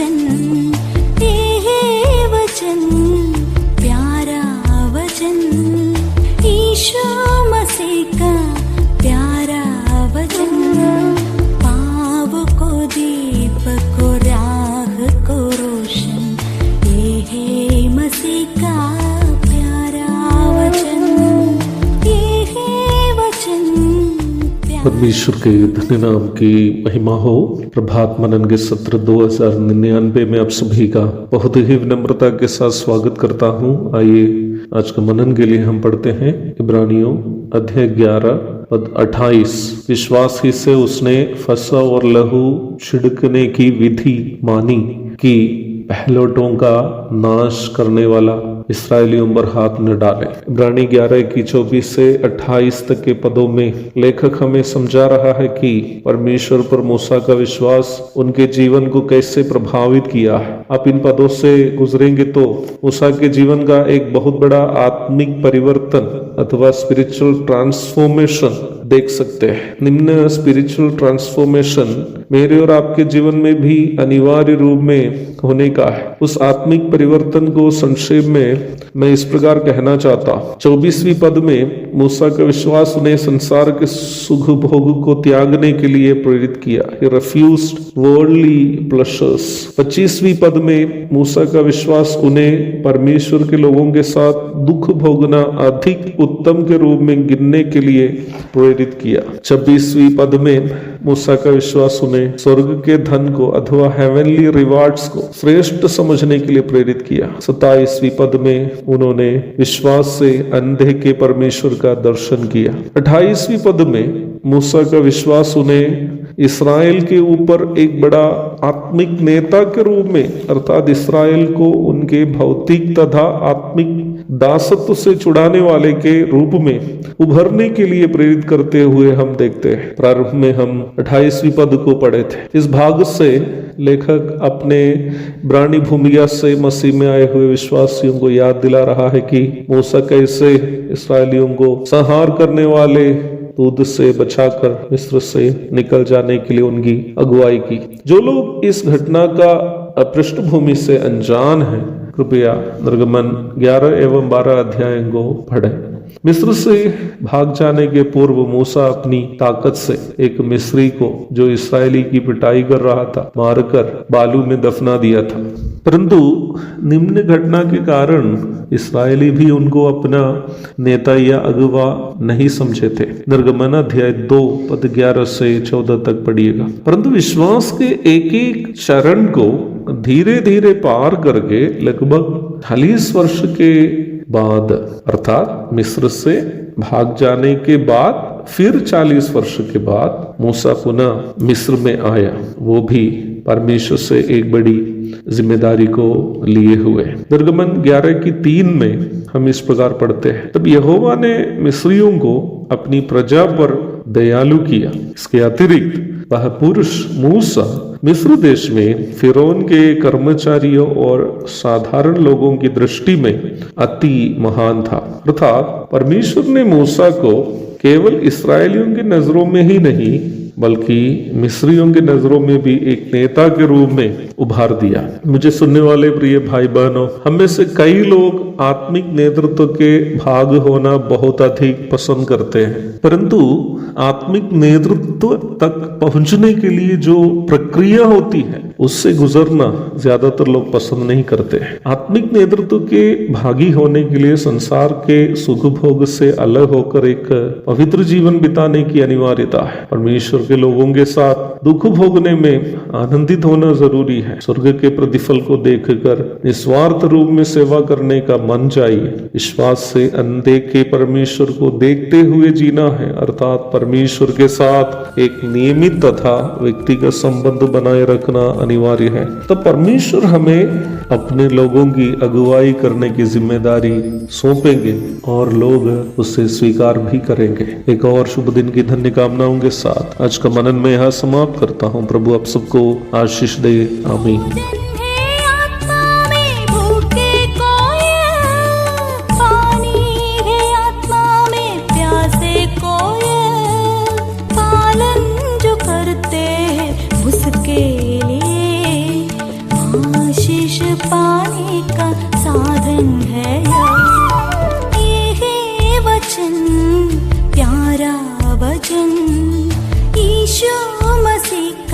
वचन, ये वचन प्यारा वचन, ईशु मसीह का प्यारा वचन, पाव को दीप को राह को रोशन, ये है मसीह का प्यारा वचन, ये है वचन। परमेश्वर के धन्य नाम की महिमा हो। प्रभात मनन के सत्र 2099 में आप सभी का बहुत ही विनम्रता के साथ स्वागत करता हूं। आइए आज का मनन के लिए हम पढ़ते हैं इब्रानियों अध्याय 11 पद 28। विश्वास ही से उसने फसा और लहू छिड़कने की विधि मानी कि पहलौठों का नाश करने वाला इस्राएलियों पर हाथ न डाले। इब्रानी 11 की 24 से 28 तक के पदों में लेखक हमें समझा रहा है कि परमेश्वर पर मूसा का विश्वास उनके जीवन को कैसे प्रभावित किया है। आप इन पदों से गुजरेंगे तो मूसा के जीवन का एक बहुत बड़ा आत्मिक परिवर्तन अथवा स्पिरिचुअल ट्रांसफॉर्मेशन देख सकते हैं। निम्न स्पिरिचुअल ट्रांसफॉर्मेशन मेरे और आपके जीवन में भी अनिवार्य रूप में होने का है। उस आत्मिक परिवर्तन को संक्षेप में मैं इस प्रकार कहना चाहता हूं। 24वीं पद में मूसा का विश्वास उन्हें संसार के सुख भोग को त्यागने के लिए प्रेरित किया। He refused worldly pleasures। 25वीं पद में मूसा का विश्वास उन्हें परमेश्वर के लोगों के साथ दुख भोगना अधिक उत्तम के रूप में गिनने के लिए प्रेरित किया। 26वीं पद में मूसा का विश्वास उन्हें स्वर्ग के धन को अथवा हेवनली रिवार्ड्स को श्रेष्ठ समझने के लिए प्रेरित किया। 27वीं पद में उन्होंने विश्वास से अंधे के परमेश्वर का दर्शन किया। 28वीं पद में मूसा का विश्वास उन्हें इस्राएल के ऊपर एक बड़ा आत्मिक नेता के रूप में अर्थात इस्राएल को उनके भौतिक तथा आत्मिक दासत्व से छुड़ाने वाले के रूप में उभरने के लिए प्रेरित करते हुए हम देखते हैं। प्रारंभ में हम 28वीं पद को पढ़े थे। इस भाग से लेखक अपने इब्रानी भूमिका से मसीह में आए हुए विश्वासियों को याद दिला रहा है कि मूसा कैसे इस्राएलियों को संहार करने वाले दूध से बचाकर मिस्र से निकल जाने के लिए उनकी अगुवाई की। जो लोग इस घटना का पृष्ठभूमि से अनजान हैं, कृपया निर्गमन 11 एवं 12 अध्याय को पढ़ें। मिस्र से भाग जाने के पूर्व मूसा अपनी ताकत से एक मिस्री को जो इस्राएली की पिटाई कर रहा था मारकर बालू में दफना दिया था। परंतु निम्न घटना के कारण इस्राएली भी उनको अपना नेता या अगुवा नहीं समझे थे। निर्गमन अध्याय 2 पद 11 से 14 तक पढ़िएगा। परंतु विश्वास के एक एक चरण को धीरे धीरे पार करके लगभग 40 वर्ष के बाद अर्थात मिस्र से भाग जाने के बाद फिर 40 वर्ष के बाद मूसा पुनः मिस्र में आया, वो भी परमेश्वर से एक बड़ी जिम्मेदारी को लिए हुए। निर्गमन 11 की 3 में हम इस प्रकार पढ़ते हैं, तब यहोवा ने मिस्रियों को अपनी प्रजा पर दयालु किया। इसके अतिरिक्त वह पुरुष मूसा मिस्र देश में फिरौन के कर्मचारियों और साधारण लोगों की दृष्टि में अति महान था। अर्थात परमेश्वर ने मूसा को केवल इस्राएलियों की नजरों में ही नहीं बल्कि मिस्रियों की नजरों में भी एक नेता के रूप में उभार दिया। मुझे सुनने वाले प्रिय भाई बहनों, हम में से कई लोग आत्मिक नेतृत्व के भाग होना बहुत अधिक पसंद करते हैं, परंतु आत्मिक नेतृत्व तक पहुंचने के लिए जो प्रक्रिया होती है उससे गुजरना ज्यादातर लोग पसंद नहीं करते हैं। आत्मिक नेतृत्व के भागी होने के लिए संसार के सुख भोग से अलग होकर एक पवित्र जीवन बिताने की अनिवार्यता है। परमेश्वर के लोगों के साथ दुख भोगने में आनंदित होना जरूरी है। स्वर्ग के प्रतिफल को देखकर निस्वार्थ रूप में सेवा करने का मन चाहिए। विश्वास से अनदेखे परमेश्वर को देखते हुए जीना है, अर्थात परमेश्वर के साथ एक नियमित तथा व्यक्तिगत संबंध बनाए रखना अनिवार्य है। तो परमेश्वर हमें अपने लोगों की अगुवाई करने की जिम्मेदारी सौंपेंगे और लोग उसे स्वीकार भी करेंगे। एक और शुभ दिन की धन्य कामनाओं के साथ आज का मनन में यहाँ समाप्त करता हूँ। प्रभु आप सबको आशीष दे। आमीन। उसके लिए पाने का साधन है ये है वचन, प्यारा वचन, यीशु मसीह